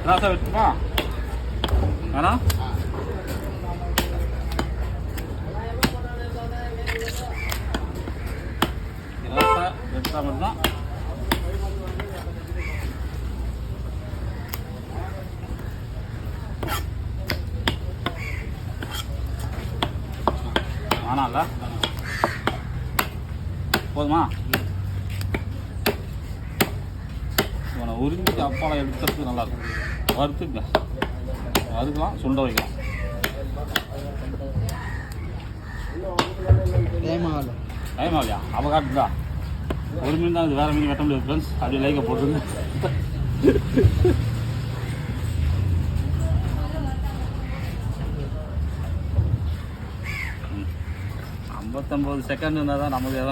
ராசா வெட்டுமா வேணா ராசா வெட்டா மட்டும்தான். வேணாம்ல போதுமா? இவனை உரிஞ்சிட்டு அப்பாலை எடுத்துறதுக்கு நல்லாயிருக்கும். வறுத்துங்க, வறுக்கலாம், சுண்ட வைக்கலாம். டைம் ஆகலையா? அவள் காட்டுதா? ஒரு மீன் தான், இது வேறு மீன் வெட்ட முடியாது ஃப்ரெண்ட்ஸ். அப்படியே லைக்கை போட்டுருங்க. 59 செகண்ட் இருந்தால் தான் நமக்கு எதனா